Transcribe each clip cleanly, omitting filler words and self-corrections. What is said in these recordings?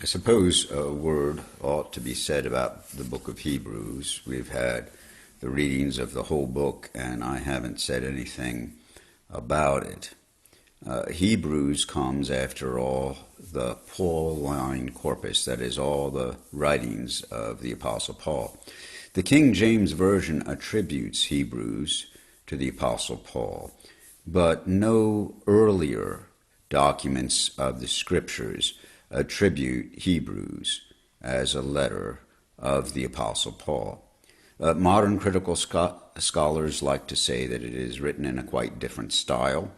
I suppose a word ought to be said about the book of Hebrews. We've had the readings of the whole book, and I haven't said anything about it. Hebrews comes, after all, the Pauline corpus, that is, all the writings of the Apostle Paul. The King James Version attributes Hebrews to the Apostle Paul, but no earlier documents of the Scriptures attribute Hebrews as a letter of the Apostle Paul. Modern critical scholars like to say that it is written in a quite different style.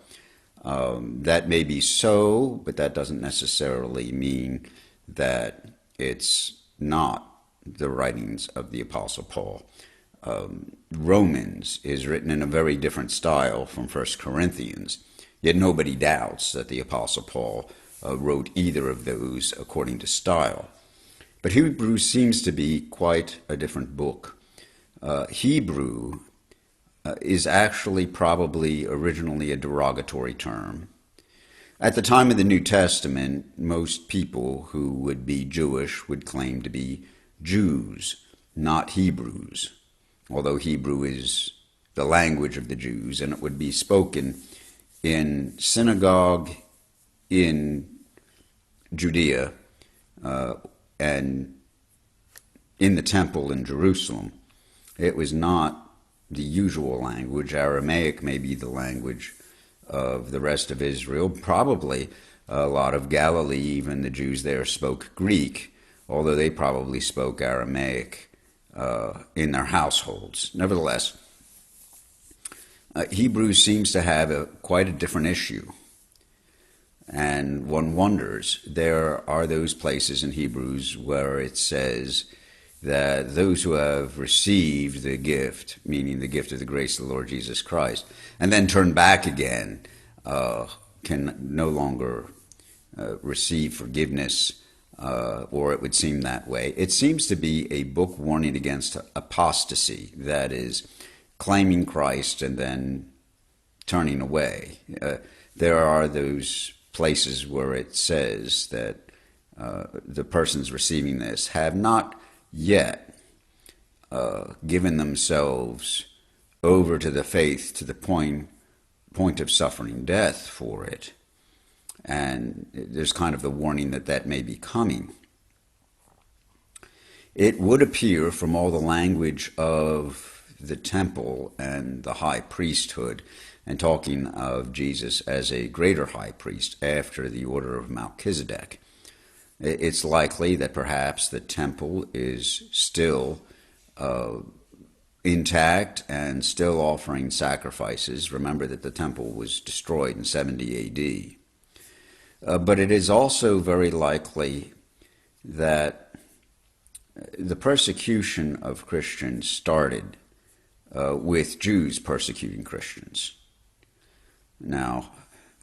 That may be so, but that doesn't necessarily mean that it's not the writings of the Apostle Paul. Romans is written in a very different style from 1 Corinthians, yet nobody doubts that the Apostle Paul wrote either of those according to style. But Hebrews seems to be quite a different book. Hebrew is actually probably originally a derogatory term. At the time of the New Testament, most people who would be Jewish would claim to be Jews, not Hebrews, although Hebrew is the language of the Jews, and it would be spoken in synagogue in Judea and in the temple in Jerusalem. It was not the usual language. Aramaic may be the language of the rest of Israel. Probably a lot of Galilee, even the Jews there, spoke Greek, although they probably spoke Aramaic in their households. Nevertheless, Hebrew seems to have quite a different issue. And one wonders, there are those places in Hebrews where it says that those who have received the gift, meaning the gift of the grace of the Lord Jesus Christ, and then turn back again, can no longer receive forgiveness, or it would seem that way. It seems to be a book warning against apostasy, that is, claiming Christ and then turning away. There are those places where it says that the persons receiving this have not yet given themselves over to the faith to the point of suffering death for it. And there's kind of the warning that that may be coming. It would appear from all the language of the temple and the high priesthood, and talking of Jesus as a greater high priest after the order of Melchizedek, it's likely that perhaps the temple is still intact and still offering sacrifices. Remember that the temple was destroyed in 70 A.D. But it is also very likely that the persecution of Christians started with Jews persecuting Christians. Now,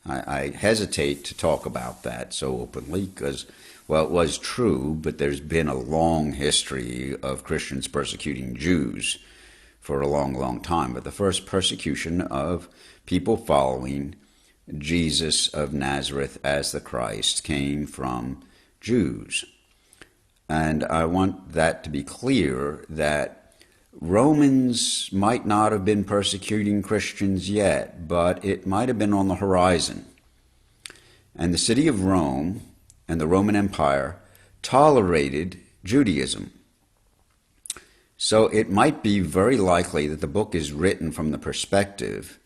I hesitate to talk about that so openly because, well, it was true, but there's been a long history of Christians persecuting Jews for a long, long time. But the first persecution of people following Jesus of Nazareth as the Christ came from Jews. And I want that to be clear, that Romans might not have been persecuting Christians yet, but it might have been on the horizon. And the city of Rome and the Roman Empire tolerated Judaism. So it might be very likely that the book is written from the perspective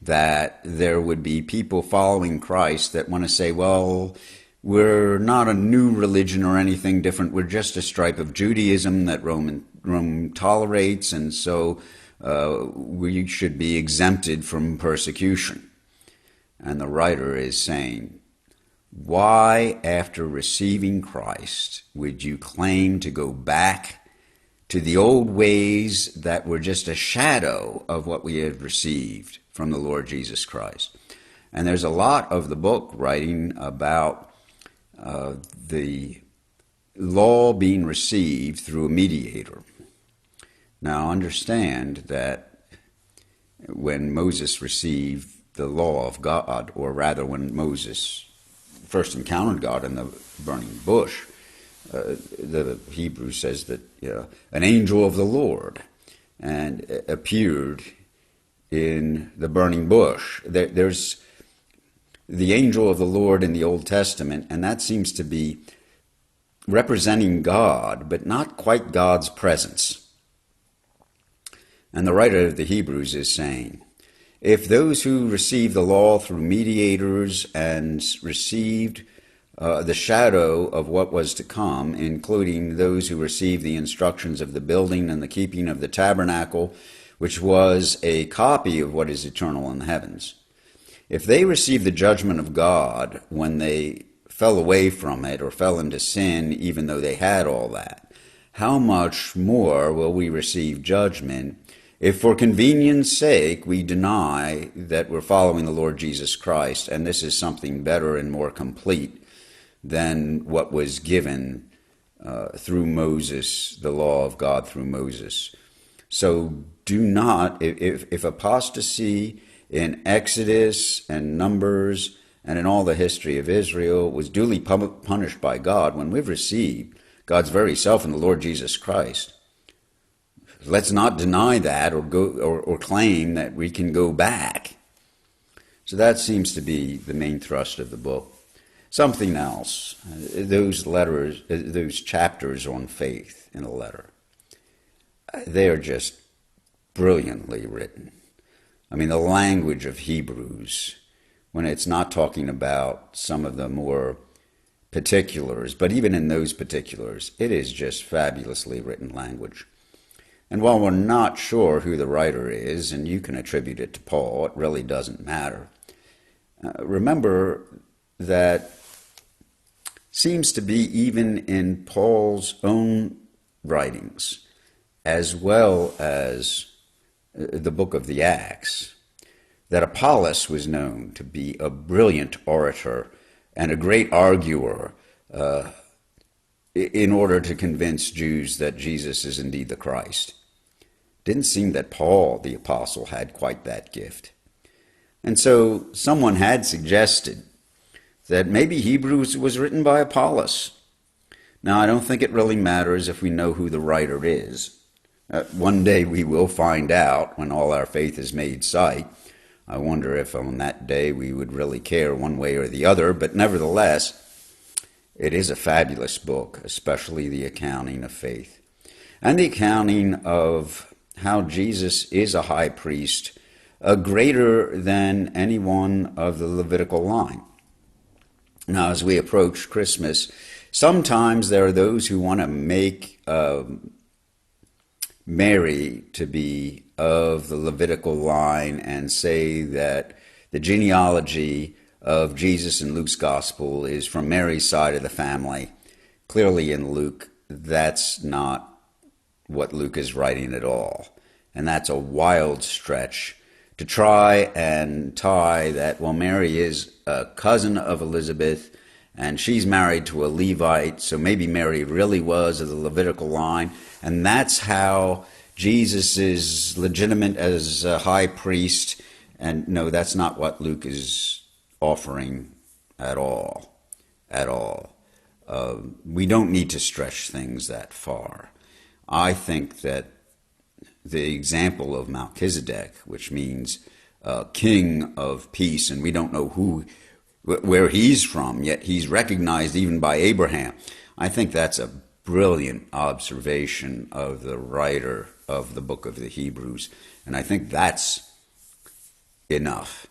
that there would be people following Christ that want to say, well, we're not a new religion or anything different. We're just a stripe of Judaism that Rome tolerates, and so we should be exempted from persecution. And the writer is saying, why, after receiving Christ, would you claim to go back to the old ways that were just a shadow of what we had received from the Lord Jesus Christ? And there's a lot of the book writing about the law being received through a mediator. Now understand that when Moses received the law of God, or rather when Moses first encountered God in the burning bush, the Hebrew says that an angel of the Lord and appeared in the burning bush. There's the angel of the Lord in the Old Testament, and that seems to be representing God, but not quite God's presence. And the writer of the Hebrews is saying, if those who received the law through mediators and received the shadow of what was to come, including those who received the instructions of the building and the keeping of the tabernacle, which was a copy of what is eternal in the heavens, if they received the judgment of God when they fell away from it or fell into sin, even though they had all that, how much more will we receive judgment if for convenience sake we deny that we're following the Lord Jesus Christ, and this is something better and more complete than what was given through Moses, the law of God through Moses. So do not, if apostasy in Exodus and Numbers and in all the history of Israel was duly punished by God, when we've received God's very self in the Lord Jesus Christ, let's not deny that or claim that we can go back. So that seems to be the main thrust of the book. Something else, those chapters on faith in a letter, they are just brilliantly written. I mean, the language of Hebrews, when it's not talking about some of the more particulars, but even in those particulars, it is just fabulously written language. And while we're not sure who the writer is, and you can attribute it to Paul, it really doesn't matter. Remember that seems to be even in Paul's own writings, as well as the book of the Acts, that Apollos was known to be a brilliant orator and a great arguer in order to convince Jews that Jesus is indeed the Christ. Didn't seem that Paul, the apostle, had quite that gift. And so someone had suggested that maybe Hebrews was written by Apollos. Now, I don't think it really matters if we know who the writer is. One day we will find out when all our faith is made sight. I wonder if on that day we would really care one way or the other, but nevertheless, it is a fabulous book, especially the accounting of faith and the accounting of how Jesus is a high priest, greater than any one of the Levitical line. Now, as we approach Christmas, sometimes there are those who want to make Mary to be of the Levitical line and say that the genealogy of Jesus in Luke's gospel is from Mary's side of the family. Clearly in Luke, that's not what Luke is writing at all. And that's a wild stretch to try and tie that, well, Mary is a cousin of Elizabeth and she's married to a Levite, so maybe Mary really was of the Levitical line, and that's how Jesus is legitimate as a high priest. And no, that's not what Luke is offering at all. At all. We don't need to stretch things that far. I think that the example of Melchizedek, which means king of peace, and we don't know where he's from, yet he's recognized even by Abraham. I think that's a brilliant observation of the writer of the book of the Hebrews, and I think that's enough.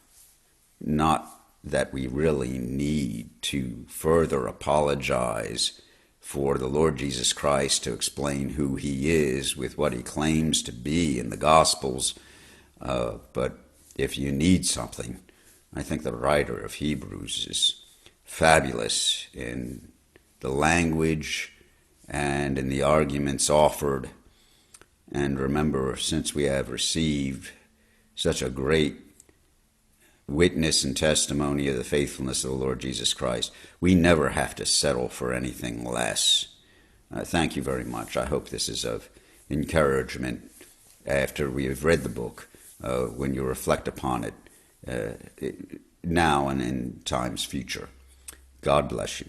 Not that we really need to further apologize for the Lord Jesus Christ to explain who he is with what he claims to be in the Gospels, but if you need something, I think the writer of Hebrews is fabulous in the language and in the arguments offered. And remember, since we have received such a great witness and testimony of the faithfulness of the Lord Jesus Christ, we never have to settle for anything less. Thank you very much. I hope this is of encouragement after we have read the book, when you reflect upon it now and in times future. God bless you.